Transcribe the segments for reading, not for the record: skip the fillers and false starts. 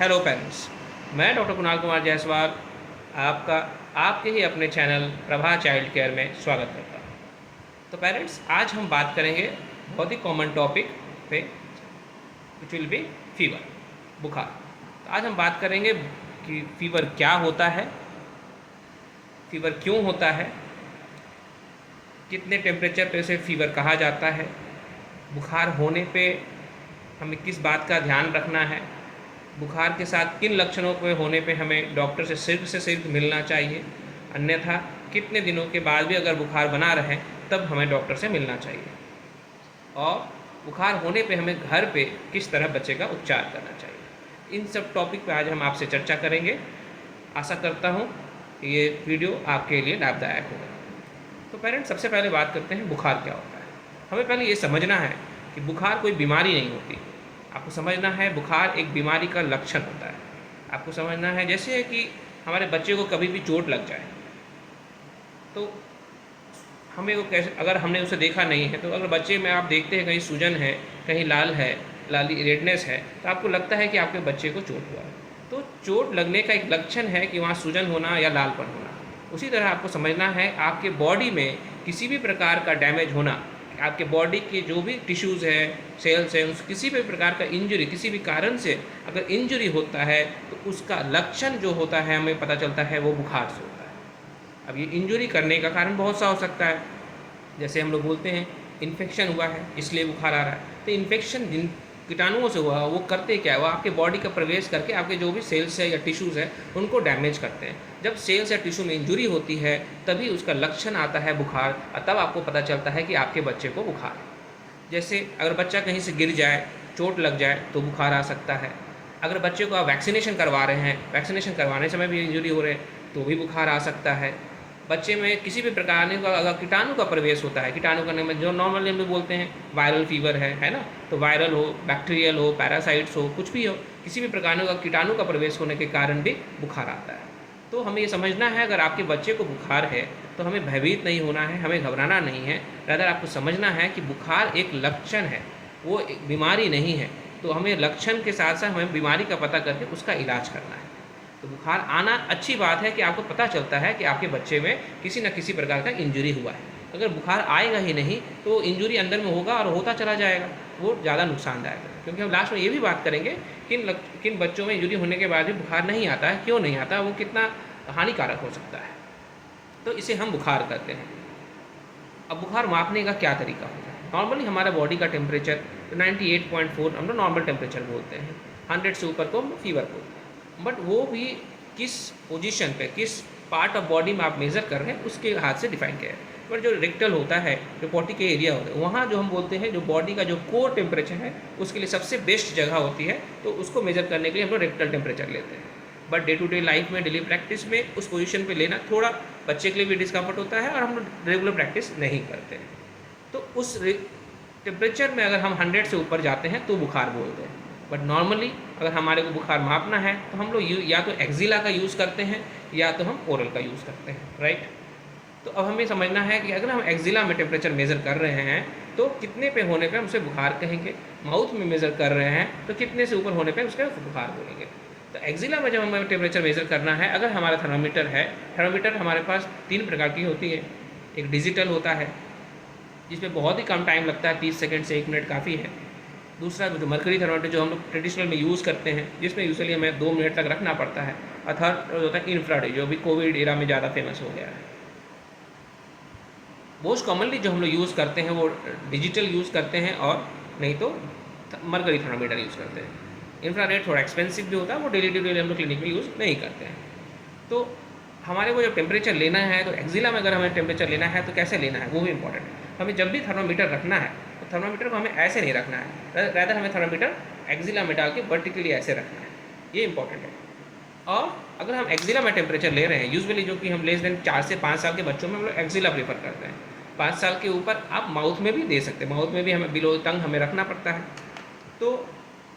Hello parents, मैं doctor Kunal Kumar Jaiswal आपका आपके ही अपने चैनल प्रभा चाइल्ड केयर में स्वागत करता हूँ। तो पेरेंट्स, आज हम बात करेंगे बहुत ही कॉमन टॉपिक पे, विच विल बी फीवर, बुखार। तो आज हम बात करेंगे कि फीवर क्या होता है, फीवर क्यों होता है, कितने टेम्परेचर पे उसे फीवर कहा जाता है, बुखार होने पे हमें किस बात का ध्यान रखना है, बुखार के साथ किन लक्षणों के होने पे हमें डॉक्टर से सिर्फ मिलना चाहिए, अन्यथा कितने दिनों के बाद भी अगर बुखार बना रहे तब हमें डॉक्टर से मिलना चाहिए, और बुखार होने पे हमें घर पे किस तरह बच्चे का उपचार करना चाहिए। इन सब टॉपिक पे आज हम आपसे चर्चा करेंगे। आशा करता हूँ कि ये वीडियो आपके लिए लाभदायक होगा। तो पेरेंट्स, सबसे पहले बात करते हैं बुखार क्या होता है। हमें पहले ये समझना है कि बुखार कोई बीमारी नहीं होती। आपको समझना है बुखार एक बीमारी का लक्षण होता है। आपको समझना है जैसे कि हमारे बच्चे को कभी भी चोट लग जाए तो हमें वो कैसे, अगर हमने उसे देखा नहीं है तो अगर बच्चे में आप देखते हैं कहीं सूजन है, कहीं लाल है, लाली रेडनेस है, तो आपको लगता है कि आपके बच्चे को चोट हुआ है। तो चोट लगने का एक लक्षण है कि वहाँ सूजन होना या लालपन होना। उसी तरह आपको समझना है आपके बॉडी में किसी भी प्रकार का डैमेज होना, आपके बॉडी के जो भी टिश्यूज़ है, सेल्स हैं, उस किसी भी प्रकार का इंजरी, किसी भी कारण से अगर इंजरी होता है तो उसका लक्षण जो होता है हमें पता चलता है वो बुखार से होता है। अब ये इंजरी करने का कारण बहुत सा हो सकता है, जैसे हम लोग बोलते हैं इन्फेक्शन हुआ है इसलिए बुखार आ रहा है। तो इन्फेक्शन जिन कीटाणुओं से हुआ वो करते क्या है, वो आपके बॉडी का प्रवेश करके आपके जो भी सेल्स है या टिश्यूज़ है उनको डैमेज करते हैं। जब सेल्स या टिश्यू में इंजुरी होती है तभी उसका लक्षण आता है बुखार, और तब आपको पता चलता है कि आपके बच्चे को बुखार है। जैसे अगर बच्चा कहीं से गिर जाए, चोट लग जाए तो बुखार आ सकता है। अगर बच्चे को आप वैक्सीनेशन करवा रहे हैं, वैक्सीनेशन करवाने समय भी इंजुरी हो रहे हैं तो भी बुखार आ सकता है। बच्चे में किसी भी प्रकार का अगर कीटाणु का प्रवेश होता है, कीटाणु करने में जो नॉर्मली हम लोग बोलते हैं वायरल फीवर है ना, तो वायरल हो, बैक्टीरियल हो, पैरासाइट्स हो, कुछ भी हो, किसी भी प्रकार का कीटाणु का प्रवेश होने के कारण भी बुखार आता है। तो हमें ये समझना है अगर आपके बच्चे को बुखार है तो हमें भयभीत नहीं होना है, हमें घबराना नहीं है। रादर आपको समझना है कि बुखार एक लक्षण है, वो एक बीमारी नहीं है। तो हमें लक्षण के साथ साथ हमें बीमारी का पता करके उसका इलाज करना है। तो बुखार आना अच्छी बात है कि आपको पता चलता है कि आपके बच्चे में किसी न किसी प्रकार का इंजरी हुआ है। अगर बुखार आएगा ही नहीं तो इंजरी अंदर में होगा और होता चला जाएगा, वो ज़्यादा नुकसानदायक है। क्योंकि हम लास्ट में ये भी बात करेंगे किन बच्चों में इंजरी होने के बाद भी बुखार नहीं आता है, क्यों नहीं आता, वो कितना हानिकारक हो सकता है। तो इसे हम बुखार कहते हैं। अब बुखार मापने का क्या तरीका होता है। नॉर्मली हमारा बॉडी का टेम्परेचर 98.4 हम लोग नॉर्मल टेम्परेचर बोलते हैं, 100 से ऊपर को हम फीवर बोलते हैं। बट वो भी किस पोजीशन पे, किस पार्ट ऑफ बॉडी में आप मेज़र कर रहे हैं उसके हाथ से डिफाइन किया है। पर जो रेक्टल होता है, जो पोटी के एरिया होता है, वहाँ जो हम बोलते हैं जो बॉडी का जो कोर टेम्परेचर है उसके लिए सबसे बेस्ट जगह होती है, तो उसको मेज़र करने के लिए हम लोग रेक्टल टेम्परेचर लेते हैं। But day to day life में, डेली प्रैक्टिस में उस पोजीशन पे लेना थोड़ा बच्चे के लिए भी डिस्कम्फर्ट होता है और हम लोग रेगुलर प्रैक्टिस नहीं करते हैं। तो उस टेम्परेचर में अगर हम 100 से ऊपर जाते हैं तो बुखार बोलते हैं। बट नॉर्मली अगर हमारे को बुखार मापना है तो हम लोग या तो एक्जिला का यूज़ करते हैं या तो हम ओरल का यूज़ करते हैं, राइट। तो अब हमें समझना है कि अगर हम एक्जिला में टेम्परेचर मेज़र कर रहे हैं तो कितने पे होने पे हम उसे बुखार कहेंगे, माउथ में मेज़र कर रहे हैं तो कितने से ऊपर होने पे उसका बुखार बोलेंगे। तो एक्जिला में जब हमें टेम्परेचर मेज़र करना है, अगर हमारा थर्मामीटर है, थर्मामीटर हमारे पास 3 प्रकार की होती है। एक डिजिटल होता है जिसमें बहुत ही कम टाइम लगता है, 30 सेकंड से 1 मिनट काफ़ी है। दूसरा जो मरकरी थर्मामीटर जो हम लोग ट्रेडिशनल में यूज़ करते हैं, जिसमें यूजुअली हमें 2 मिनट तक रखना पड़ता है। और थर्ड होता है इंफ्रारेड, जो अभी कोविड एरा में ज़्यादा फेमस हो गया है। मोस्ट कॉमनली जो हम लोग यूज़ करते हैं वो डिजिटल यूज़ करते हैं, और नहीं तो मरकरी थर्मामीटर यूज़ करते हैं। इंफ्रारेड थोड़ा एक्सपेंसिव भी होता है, वो डेली टू डेली हम लोग क्लिनिक में यूज़ नहीं करते हैं। तो हमारे को जब टेम्परेचर लेना है तो एक्जिला में अगर हमें टेम्परेचर लेना है तो कैसे लेना है वो भी इंपॉर्टेंट है। हमें जब भी थर्मामीटर रखना है तो थर्मामीटर को हमें ऐसे नहीं रखना है, रैदर हमें थर्मामीटर एक्जिला में डाल के वर्टिकली ऐसे रखना है, ये इंपॉर्टेंट है। और अगर हम एक्जिला में टेम्परेचर ले रहे हैं, यूजुअली जो कि हम लेस देन 4 से 5 साल के बच्चों में हम लोग एक्जिला प्रीफर करते हैं। 5 साल के ऊपर आप माउथ में भी दे सकते हैं, माउथ में भी हमें बिलो टंग हमें रखना पड़ता है। तो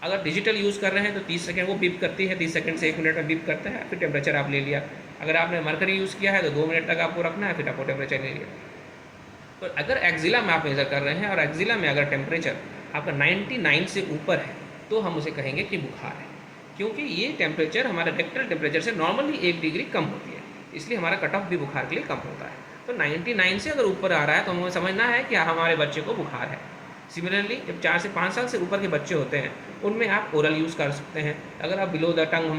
अगर डिजिटल यूज़ कर रहे हैं तो 30 सेकंड वो बीप करती है, 30 सेकंड से 1 मिनट में बीप करता है, फिर टेम्परेचर आप ले लिया। अगर आपने मरकरी यूज़ किया है तो 2 मिनट तक आपको रखना है, फिर आपको टेम्परेचर ले लिया। तो अगर एक्जिला में आप मेज़र कर रहे हैं और एक्जिला में अगर टेम्परेचर आपका 99 से ऊपर है तो हम उसे कहेंगे कि बुखार है। क्योंकि ये टेम्परेचर हमारे रेक्टल टेम्परेचर से नॉर्मली 1 डिग्री कम होती है, इसलिए हमारा कट ऑफ भी बुखार के लिए कम होता है। तो 99 से अगर ऊपर आ रहा है तो हमें समझना है कि हमारे बच्चे को बुखार है। सिमिलरली जब 4 से 5 साल से ऊपर के बच्चे होते हैं, उनमें आप ओरल यूज़ कर सकते हैं। अगर आप बिलो द टंग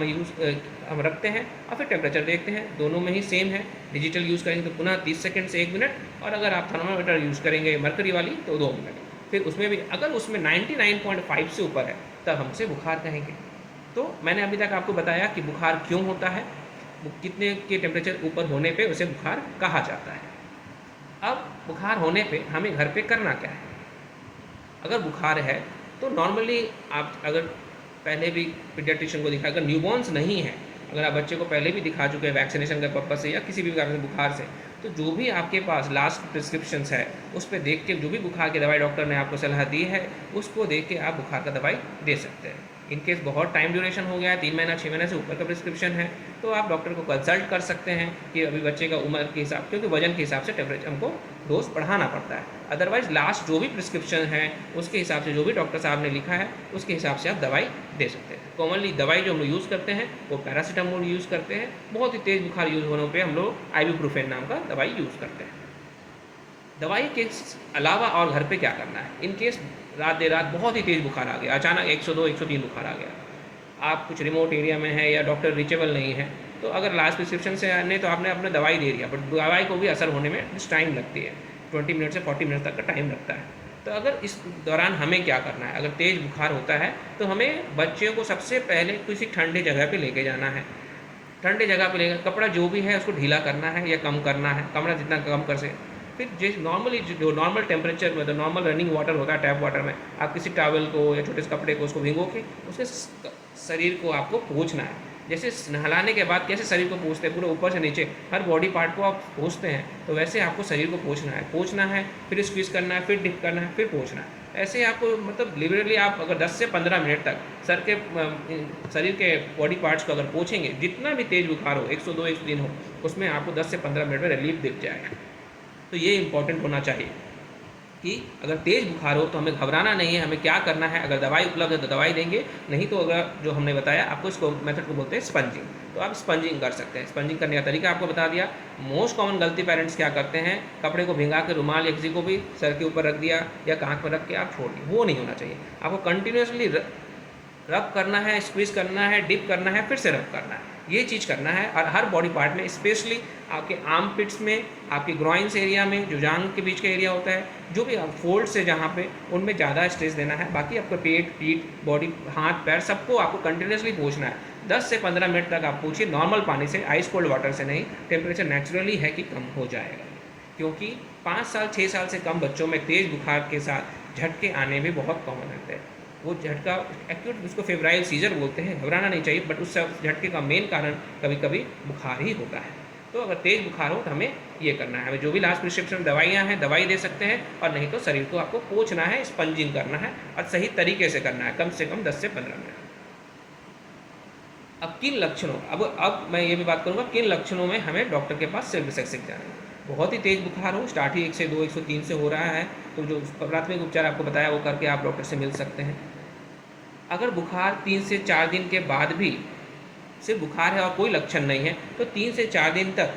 हम रखते हैं और फिर टेम्परेचर देखते हैं, दोनों में ही सेम है। डिजिटल यूज़ करेंगे तो पुनः 30 सेकंड से 1 मिनट, और अगर आप थर्मामीटर यूज़ करेंगे मरकरी वाली तो 2 मिनट। फिर उसमें भी अगर उसमें 99.5 से ऊपर है तब हम उसे बुखार कहेंगे। तो मैंने अभी तक आपको बताया कि बुखार क्यों होता है, कितने के टेम्परेचर ऊपर होने पे उसे बुखार कहा जाता है। अब बुखार होने पे हमें घर पे करना क्या है? अगर बुखार है तो नॉर्मली आप अगर पहले भी पीडियाट्रिशियन को दिखा, अगर न्यूबॉर्न्स नहीं है, अगर आप बच्चे को पहले भी दिखा चुके हैं वैक्सीनेशन के पर्पज से या किसी भी कारण से बुखार से, तो जो भी आपके पास लास्ट प्रिस्क्रिप्शंस है उस पर देख के जो भी बुखार की दवाई डॉक्टर ने आपको सलाह दी है उसको देख के आप बुखार का दवाई दे सकते हैं। इनकेस बहुत टाइम ड्यूरेशन हो गया है, 3 महीना 6 महीने से ऊपर का प्रिस्क्रिप्शन है, तो आप डॉक्टर को कंसल्ट कर सकते हैं कि अभी बच्चे का उम्र के हिसाब, क्योंकि वजन के हिसाब से टेम्परेचर हमको डोज बढ़ाना पड़ता है। अदरवाइज लास्ट जो भी प्रिस्क्रिप्शन है उसके हिसाब से जो भी डॉक्टर साहब ने लिखा है उसके हिसाब से आप दवाई दे सकते हैं। कॉमनली दवाई जो हम लोग यूज़ करते हैं वो पैरासीटामोल यूज़ करते हैं। बहुत ही तेज़ बुखार यूज़ होने पे हम लोग आइबुप्रोफेन नाम का दवाई यूज़ करते हैं। दवाई के अलावा और घर पे क्या करना है? इन केस रात देर रात बहुत ही तेज़ बुखार आ गया, अचानक 102 103 बुखार आ गया, आप कुछ रिमोट एरिया में हैं या डॉक्टर रीचेबल नहीं है, तो अगर लास्ट प्रिस्क्रिप्शन से आने तो आपने अपने दवाई दे दिया, बट दवाई को भी असर होने में कुछ टाइम लगती है, 20 मिनट से 40 मिनट तक का टाइम लगता है। तो अगर इस दौरान हमें क्या करना है? अगर तेज़ बुखार होता है तो हमें बच्चे को सबसे पहले किसी ठंडी जगह पे लेके जाना है। ठंडी जगह पे लेकर कपड़ा जो भी है उसको ढीला करना है या कम करना है, कमरा जितना कम कर सके। फिर जिस नॉर्मली जो नॉर्मल टेम्परेचर में, तो नॉर्मल रनिंग वाटर होता है टैप वाटर में, आप किसी टॉवल को या छोटे से कपड़े को उसको भिगो के उसके शरीर को आपको पोंछना है। जैसे नहलाने के बाद कैसे शरीर को पोंछते हैं, पूरे ऊपर से नीचे हर बॉडी पार्ट को आप पोंछते हैं, तो वैसे आपको शरीर को पोंछना है, फिर स्क्वीज़ करना है, फिर डिप करना है, फिर पोंछना है। ऐसे आपको मतलब लिबरली आप अगर 10 से 15 मिनट तक सर के शरीर के बॉडी पार्ट्स को अगर पोंछेंगे, जितना भी तेज़ बुखार हो, 102 103 हो, उसमें आपको 10 से 15 मिनट में रिलीफ दिख जाएगा। तो ये इंपॉर्टेंट होना चाहिए कि अगर तेज़ बुखार हो तो हमें घबराना नहीं है, हमें क्या करना है? अगर दवाई उपलब्ध है तो दवाई देंगे, नहीं तो अगर जो हमने बताया आपको, इसको मेथड को बोलते हैं स्पंजिंग, तो आप स्पंजिंग कर सकते हैं। स्पंजिंग करने का तरीका आपको बता दिया। मोस्ट कॉमन गलती पेरेंट्स क्या करते हैं, कपड़े को भिंगा के रुमाल या किसी को भी सर के ऊपर रख दिया या कांख पर रख के आप छोड़ दिए, वो नहीं होना चाहिए। आपको कंटिन्यूसली रब करना है, स्क्वीज़ करना है, डिप करना है, फिर से रब करना है, ये चीज़ करना है। और हर बॉडी पार्ट में, स्पेशली आपके आर्म पिट्स में, आपके ग्रॉइन्स एरिया में, जो जांघ के बीच का एरिया होता है, जो भी फोल्ड से जहाँ पे, उनमें ज़्यादा स्ट्रेस देना है। बाकी आपका पेट, पीठ, बॉडी, हाथ, पैर, सबको आपको कंटिन्यूसली पोंछना है। 10 से 15 मिनट तक आप पूछिए, नॉर्मल पानी से, आइस कोल्ड वाटर से नहीं। टेम्परेचर नेचुरली है कि कम हो जाएगा, क्योंकि 5 साल 6 साल से कम बच्चों में तेज़ बुखार के साथ झटके आने भी बहुत कॉमन रहते हैं। वो झटका एक्यूट, उसको फेब्राइल सीजर बोलते हैं, घबराना नहीं चाहिए, बट उस झटके का मेन कारण कभी कभी बुखार ही होता है। तो अगर तेज़ बुखार हो तो हमें ये करना है, हमें जो भी लास्ट प्रिस्क्रिप्शन दवाइयाँ हैं दवाई दे सकते हैं, और नहीं तो शरीर को आपको पोंछना है, स्पंजिंग करना है, और सही तरीके से करना है, कम से कम 10 से 15 मिनट। अब किन लक्षणों, अब मैं ये भी बात करूँगा किन लक्षणों में हमें डॉक्टर के पास सिर्फ जाना है। बहुत ही तेज़ बुखार हो, स्टार्ट ही 102 103 से हो रहा है, तो जो प्राथमिक उपचार आपको बताया वो करके आप डॉक्टर से मिल सकते हैं। अगर बुखार 3 से 4 दिन के बाद भी सिर्फ बुखार है और कोई लक्षण नहीं है, तो 3 से 4 दिन तक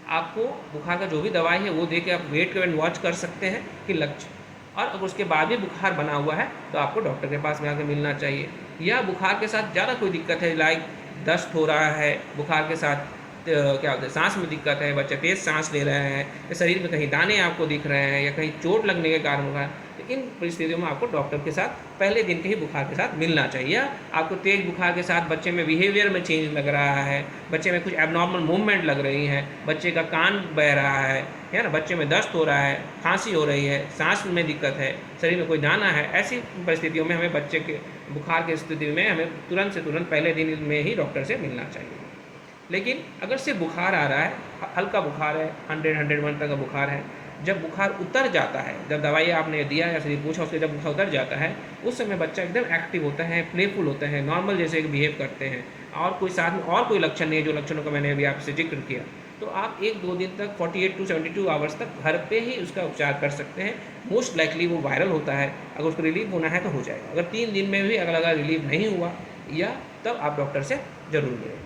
आपको बुखार का जो भी दवाई है वो दे के आप वेट एंड वॉच कर सकते हैं कि लक्षण, और अगर उसके बाद भी बुखार बना हुआ है तो आपको डॉक्टर के पास में आकर मिलना चाहिए। या बुखार के साथ ज़्यादा कोई दिक्कत है, लाइक दस्त हो रहा है, बुखार के साथ क्या होता है, सांस में दिक्कत है, बच्चे तेज़ सांस ले रहे हैं, या शरीर में कहीं दाने आपको दिख रहे हैं, या कहीं चोट लगने के कारण हो रहा है, तो इन परिस्थितियों में आपको डॉक्टर के साथ पहले दिन के ही बुखार के साथ मिलना चाहिए। या आपको तेज़ बुखार के साथ बच्चे में बिहेवियर में चेंज लग रहा है, बच्चे में कुछ एबनॉर्मल मूवमेंट लग रही है, बच्चे का कान बह रहा है ना, बच्चे में दस्त हो रहा है, खांसी हो रही है, सांस में दिक्कत है, शरीर में कोई दाना है, ऐसी परिस्थितियों में हमें बच्चे के बुखार की स्थिति में हमें तुरंत से तुरंत पहले दिन में ही डॉक्टर से मिलना चाहिए। लेकिन अगर सिर्फ बुखार आ रहा है, हल्का बुखार है, 100-101 तक का बुखार है, जब बुखार उतर जाता है, जब दवाई आपने दिया या शरीर पूछा उसके, जब बुखार उतर जाता है, उस समय बच्चा एकदम एक्टिव होता है, प्लेफुल होता है, नॉर्मल जैसे बिहेव करते हैं, और कोई साथ में और कोई लक्षण नहीं है जो लक्षणों का मैंने अभी आपसे जिक्र किया, तो आप 1-2 दिन तक 48 to 72 आवर्स तक घर पे ही उसका उपचार कर सकते हैं। मोस्ट लाइकली वो वायरल होता है, अगर उसको रिलीफ होना है तो हो जाएगा। अगर 3 दिन में भी अगर रिलीफ नहीं हुआ या तब आप डॉक्टर से ज़रूर मिलें।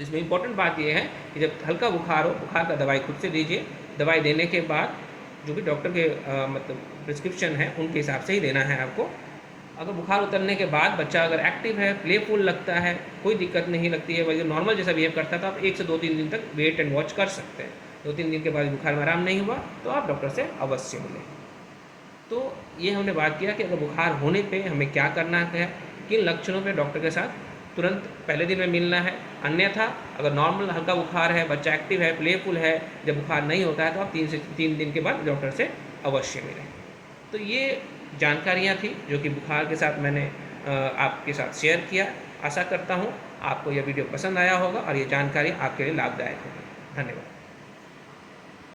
इसमें इम्पॉर्टेंट बात यह है कि जब हल्का बुखार हो, बुखार का दवाई खुद से लीजिए। दवाई देने के बाद जो भी डॉक्टर के मतलब प्रिस्क्रिप्शन है उनके हिसाब से ही देना है आपको। अगर बुखार उतरने के बाद बच्चा अगर एक्टिव है, प्लेफुल लगता है, कोई दिक्कत नहीं लगती है, बल्कि नॉर्मल जैसा बिहेव करता है, तो आप 1 से 2-3 दिन तक वेट एंड वॉच कर सकते हैं। 2-3 दिन के बाद बुखार में आराम नहीं हुआ तो आप डॉक्टर से अवश्य मिलें। तो ये हमने बात किया कि अगर बुखार होने पे हमें क्या करना है, किन लक्षणों पे डॉक्टर के साथ तुरंत पहले दिन में मिलना है। अन्यथा अगर नॉर्मल हल्का बुखार है, बच्चा एक्टिव है, प्लेफुल है, जब बुखार नहीं होता है तो आप 3 दिन के बाद डॉक्टर से अवश्य मिलें। तो ये जानकारियाँ थी जो कि बुखार के साथ मैंने आपके साथ शेयर किया। आशा करता हूँ आपको यह वीडियो पसंद आया होगा और ये जानकारी आपके लिए लाभदायक होगी। धन्यवाद।